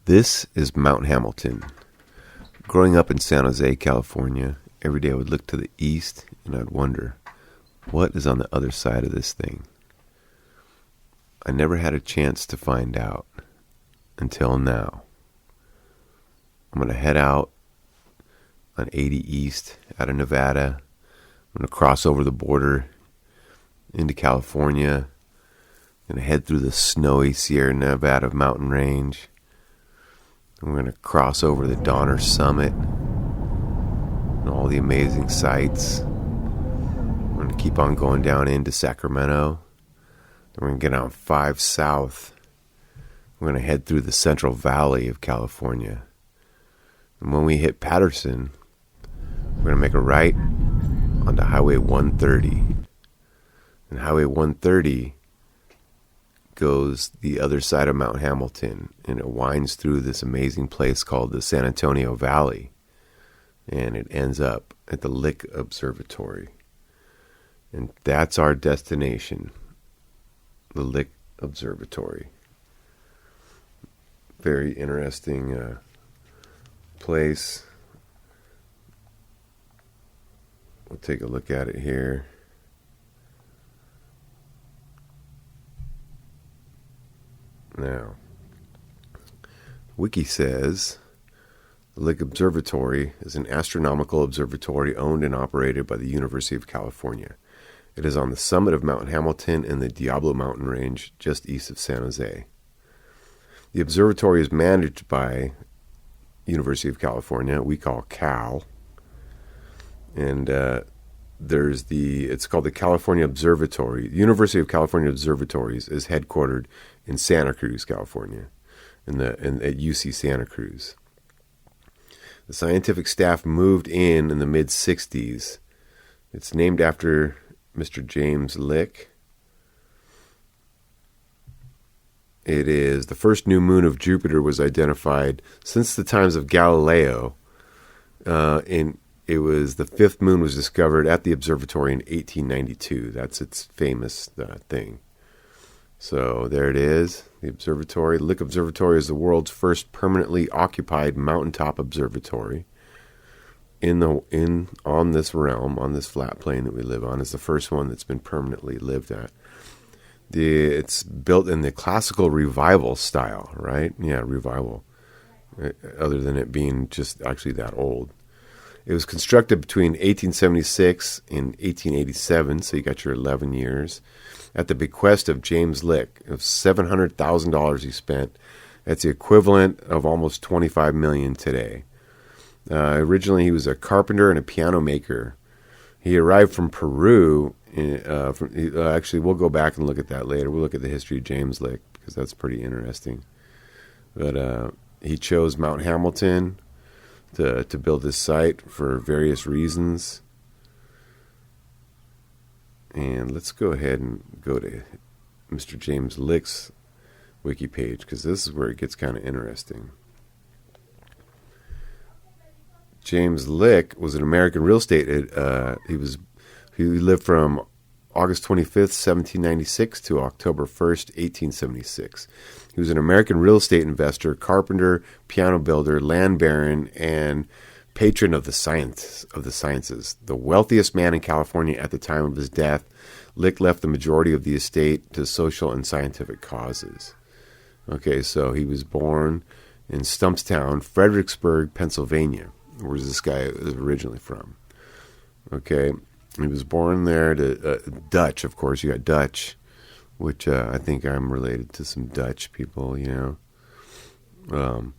This is Mount Hamilton. Growing up in San Jose, California, every day I would look to the east and I'd wonder, what is on the other side of this thing? I never had a chance to find out until now. I'm going to head out on 80 East out of Nevada. I'm going to cross over the border into California. I'm going to head through the snowy Sierra Nevada mountain range. We're going to cross over the Donner Summit and all the amazing sights. We're going to keep on going down into Sacramento. Then we're going to get on 5 South. We're going to head through the Central Valley of California. And when we hit Patterson, we're going to make a right onto Highway 130. And Highway 130 goes the other side of Mount Hamilton, and it winds through this amazing place called the San Antonio Valley, and it ends up at the Lick Observatory. And that's our destination, the Lick Observatory. Very interesting place. We'll take a look at it here. Now, Wiki says, the Lick Observatory is an astronomical observatory owned and operated by the University of California. It is on the summit of Mount Hamilton in the Diablo Mountain Range, just east of San Jose. The observatory is managed by University of California, we call Cal, and it's called the California Observatory. The University of California Observatories is headquartered in Santa Cruz, California, at UC Santa Cruz. The scientific staff moved in the mid-'60s. It's named after Mr. James Lick. It is the first new moon of Jupiter was identified since the times of Galileo. It was the 5th moon was discovered at the observatory in 1892. That's its famous thing. So there it is, the observatory. Lick Observatory is the world's first permanently occupied mountaintop observatory on this realm, on this flat plane that we live on. It's the first one that's been permanently lived at. It's built in the classical revival style, right? Yeah, revival. Other than it being just actually that old. It was constructed between 1876 and 1887, so you got your 11 years, at the bequest of James Lick. Of $700,000 he spent. That's the equivalent of almost $25 million today. Originally, he was a carpenter and a piano maker. He arrived from Peru. Actually, we'll go back and look at that later. We'll look at the history of James Lick, because that's pretty interesting. But he chose Mount Hamilton to build this site for various reasons. And let's go ahead and go to Mr. James Lick's wiki page, because this is where it gets kind of interesting. James Lick was an American real estate. He lived from August 25th, 1796 to October 1st, 1876. He was an American real estate investor, carpenter, piano builder, land baron, and patron of the sciences. The wealthiest man in California at the time of his death, Lick left the majority of the estate to social and scientific causes. Okay, so he was born in Stumpstown, Fredericksburg, Pennsylvania, where this guy was originally from. Okay, he was born there to Dutch, of course. You got Dutch, which I think I'm related to some Dutch people, you know.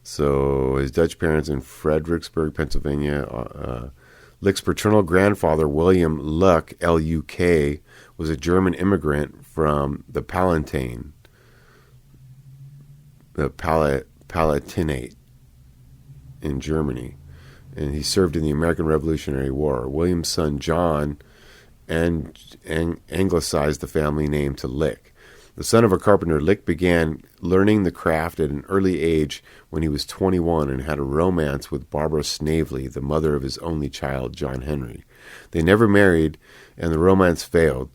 So his Dutch parents in Fredericksburg, Pennsylvania. Lick's paternal grandfather, William Luck, L-U-K, was a German immigrant from the Palatinate in Germany, and he served in the American Revolutionary War. William's son, John, anglicized the family name to Lick. The son of a carpenter, Lick began learning the craft at an early age when he was 21 and had a romance with Barbara Snavely, the mother of his only child, John Henry. They never married, and the romance failed.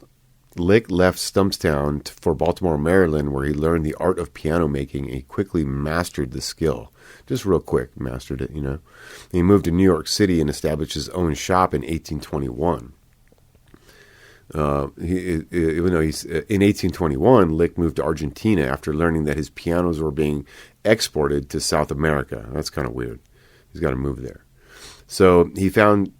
Lick left Stumptown for Baltimore, Maryland, where he learned the art of piano making and he quickly mastered the skill. Just real quick, mastered it, He moved to New York City and established his own shop in 1821. Even though in 1821, Lick moved to Argentina after learning that his pianos were being exported to South America. That's kind of weird. He's got to move there. So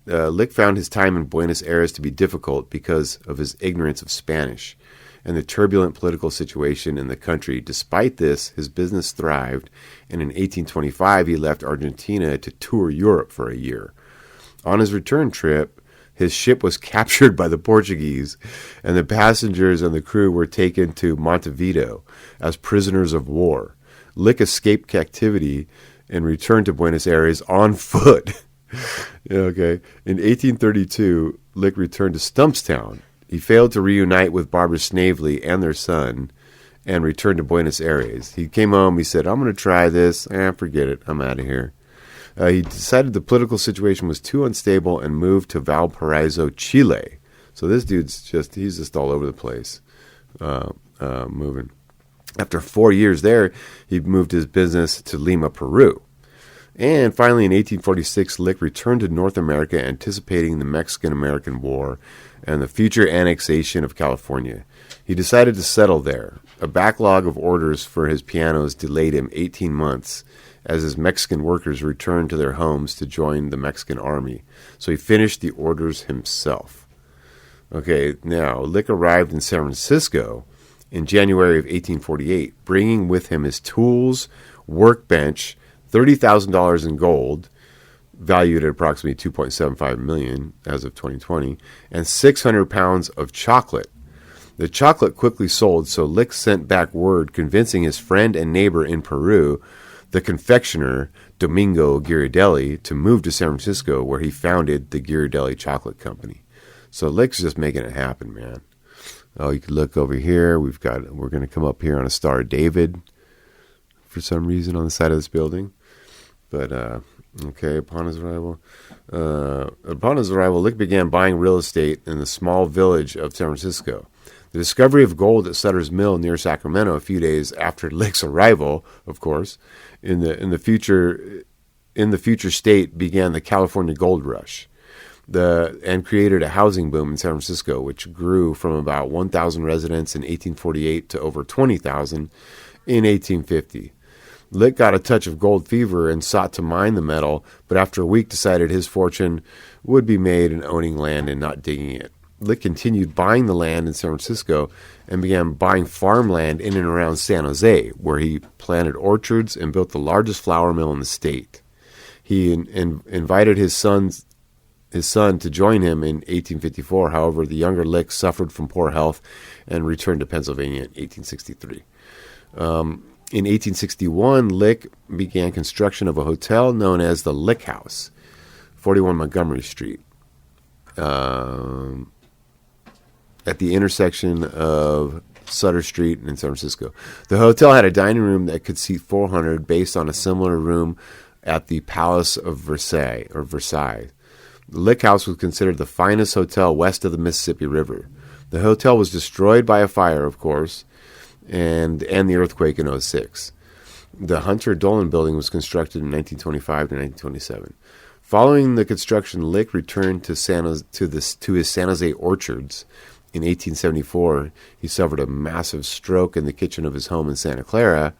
Lick found his time in Buenos Aires to be difficult because of his ignorance of Spanish and the turbulent political situation in the country. Despite this, his business thrived, and in 1825 he left Argentina to tour Europe for a year. On his return trip, his ship was captured by the Portuguese, and the passengers and the crew were taken to Montevideo as prisoners of war. Lick escaped captivity and returned to Buenos Aires on foot. Okay. In 1832, Lick returned to Stumptown. He failed to reunite with Barbara Snavely and their son and returned to Buenos Aires. He came home. He said, I'm going to try this. Forget it. I'm out of here. He decided the political situation was too unstable and moved to Valparaiso, Chile. So this dude's he's just all over the place, moving. After 4 years there, he moved his business to Lima, Peru. And finally, in 1846, Lick returned to North America, anticipating the Mexican-American War and the future annexation of California. He decided to settle there. A backlog of orders for his pianos delayed him 18 months as his Mexican workers returned to their homes to join the Mexican army. So he finished the orders himself. Okay, now, Lick arrived in San Francisco in January of 1848, bringing with him his tools, workbench, $30,000 in gold, valued at approximately $2.75 million as of 2020, and 600 pounds of chocolate. The chocolate quickly sold, so Lick sent back word convincing his friend and neighbor in Peru, the confectioner Domingo Ghirardelli, to move to San Francisco, where he founded the Ghirardelli Chocolate Company. So Lick's just making it happen, man. Oh, you can look over here. We're going to come up here on a Star of David for some reason on the side of this building. But, okay, upon his arrival, Lick began buying real estate in the small village of San Francisco. The discovery of gold at Sutter's Mill near Sacramento a few days after Lick's arrival, of course, in the future state began the California Gold Rush, and created a housing boom in San Francisco, which grew from about 1,000 residents in 1848 to over 20,000 in 1850. Lick got a touch of gold fever and sought to mine the metal, but after a week decided his fortune would be made in owning land and not digging it. Lick continued buying the land in San Francisco and began buying farmland in and around San Jose, where he planted orchards and built the largest flour mill in the state. He invited his son to join him in 1854. However, the younger Lick suffered from poor health and returned to Pennsylvania in 1863. In 1861, Lick began construction of a hotel known as the Lick House, 41 Montgomery Street, at the intersection of Sutter Street in San Francisco. The hotel had a dining room that could seat 400, based on a similar room at the Palace of Versailles. The Lick House was considered the finest hotel west of the Mississippi River. The hotel was destroyed by a fire, of course, and the earthquake in 2006. The Hunter Dolan building was constructed in 1925 to 1927. Following the construction, Lick returned to his San Jose orchards. In 1874, he suffered a massive stroke in the kitchen of his home in Santa Clara.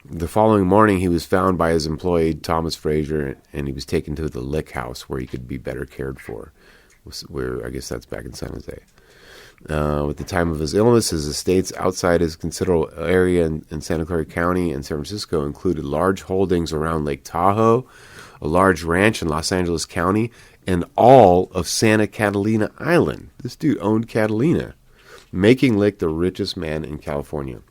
The following morning, he was found by his employee, Thomas Frazier, and he was taken to the Lick House, where he could be better cared for. I guess that's back in San Jose. At the time of his illness, his estates outside his considerable area in Santa Clara County and San Francisco included large holdings around Lake Tahoe, a large ranch in Los Angeles County, and all of Santa Catalina Island. This dude owned Catalina, making Lick the richest man in California.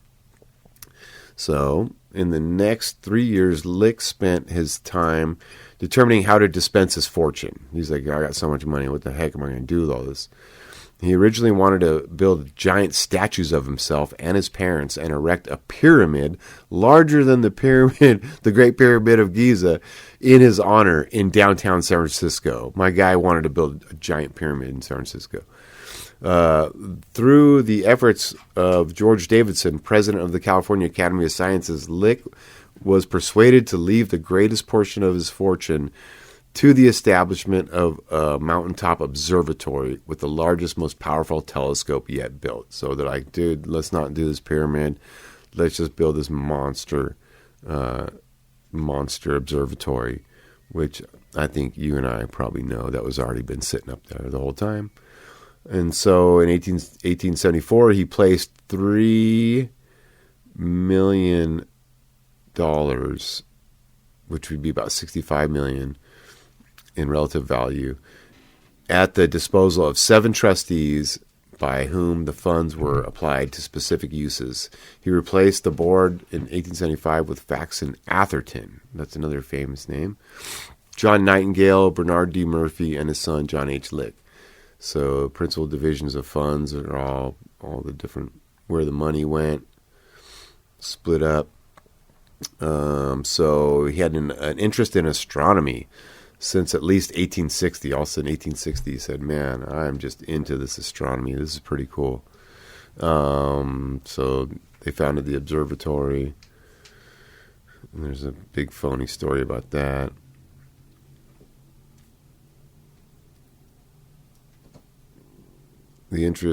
So, in the next 3 years, Lick spent his time determining how to dispense his fortune. He's like, I got so much money, what the heck am I going to do with all this? He originally wanted to build giant statues of himself and his parents and erect a pyramid larger than the Great Pyramid of Giza, in his honor in downtown San Francisco. My guy wanted to build a giant pyramid in San Francisco. Through the efforts of George Davidson, president of the California Academy of Sciences, Lick was persuaded to leave the greatest portion of his fortune to the establishment of a mountaintop observatory with the largest, most powerful telescope yet built. So they're like, dude, let's not do this pyramid. Let's just build this monster observatory, which I think you and I probably know that was already been sitting up there the whole time. And so in 1874, he placed $3 million, which would be about $65 million in relative value, at the disposal of 7 trustees by whom the funds were applied to specific uses. He replaced the board in 1875 with Faxon Atherton. That's another famous name. John Nightingale, Bernard D. Murphy, and his son John H. Lick. So principal divisions of funds are all the different, where the money went, split up. So he had an interest in astronomy since at least 1860. Also in 1860, he said, man, I'm just into this astronomy. This is pretty cool. So they founded the observatory. And there's a big phony story about that.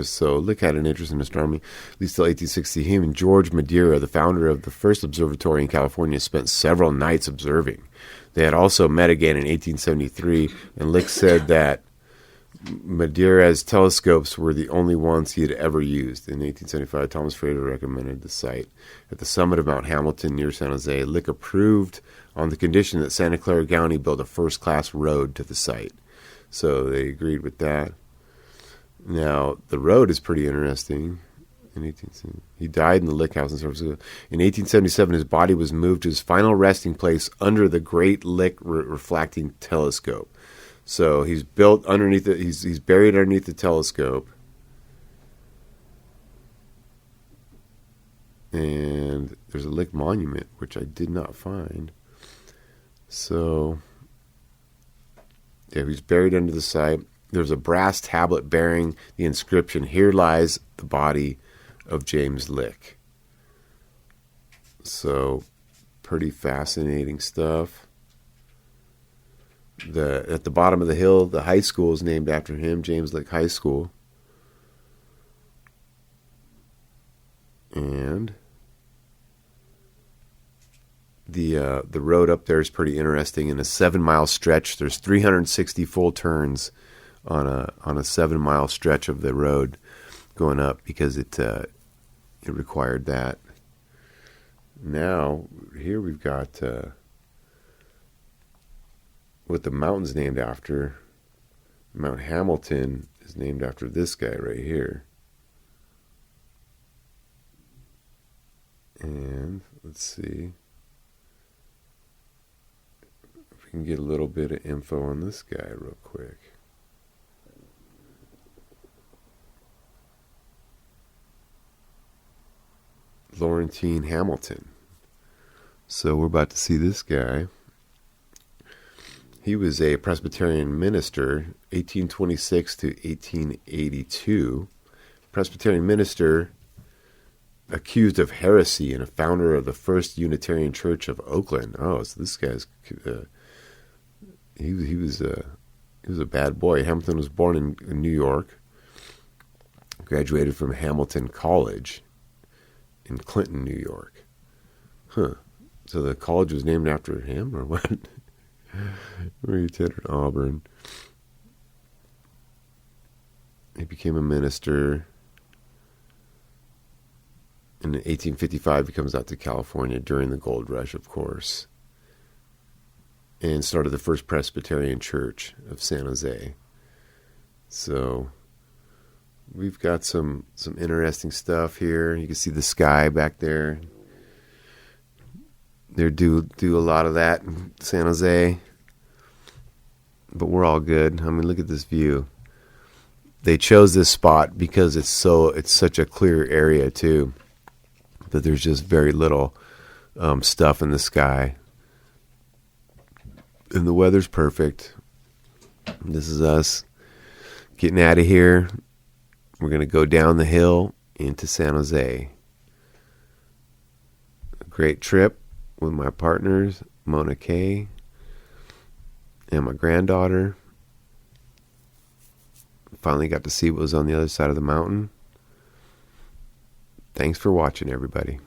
So Lick had an interest in astronomy, at least till 1860. Him and George Madeira, the founder of the first observatory in California, spent several nights observing. They had also met again in 1873, and Lick said that Madeira's telescopes were the only ones he had ever used. In 1875, Thomas Frater recommended the site. At the summit of Mount Hamilton near San Jose, Lick approved on the condition that Santa Clara County build a first-class road to the site. So they agreed with that. Now, the road is pretty interesting. He died in the Lick House in San Francisco. In 1877, his body was moved to his final resting place under the Great Lick Refracting Telescope. So he's built underneath it. He's buried underneath the telescope. And there's a Lick monument, which I did not find. So, yeah, he's buried under the site. There's a brass tablet bearing the inscription, "Here lies the body of James Lick." So, pretty fascinating stuff. At the bottom of the hill, the high school is named after him, James Lick High School. And the road up there is pretty interesting. In a 7-mile stretch, there's 360 full turns on a 7-mile stretch of the road going up because it required that. Now here we've got what the mountain's named after. Mount Hamilton is named after this guy right here. And let's see if we can get a little bit of info on this guy real quick. Laurentine Hamilton. So we're about to see this guy. He was a Presbyterian minister, 1826 to 1882. Presbyterian minister accused of heresy and a founder of the First Unitarian Church of Oakland. Oh, so this guy's he was a bad boy. Hamilton was born in New York. Graduated from Hamilton College in Clinton, New York. Huh. So the college was named after him, or what? Where he attended Auburn. He became a minister. In 1855, he comes out to California during the gold rush, of course, and started the First Presbyterian Church of San Jose. So we've got some interesting stuff here. You can see the sky back there. They do a lot of that in San Jose. But we're all good. I mean, look at this view. They chose this spot because it's such a clear area too, that there's just very little stuff in the sky. And the weather's perfect. This is us getting out of here. We're going to go down the hill into San Jose. A great trip with my partners, Mona Kay, and my granddaughter. Finally got to see what was on the other side of the mountain. Thanks for watching, everybody.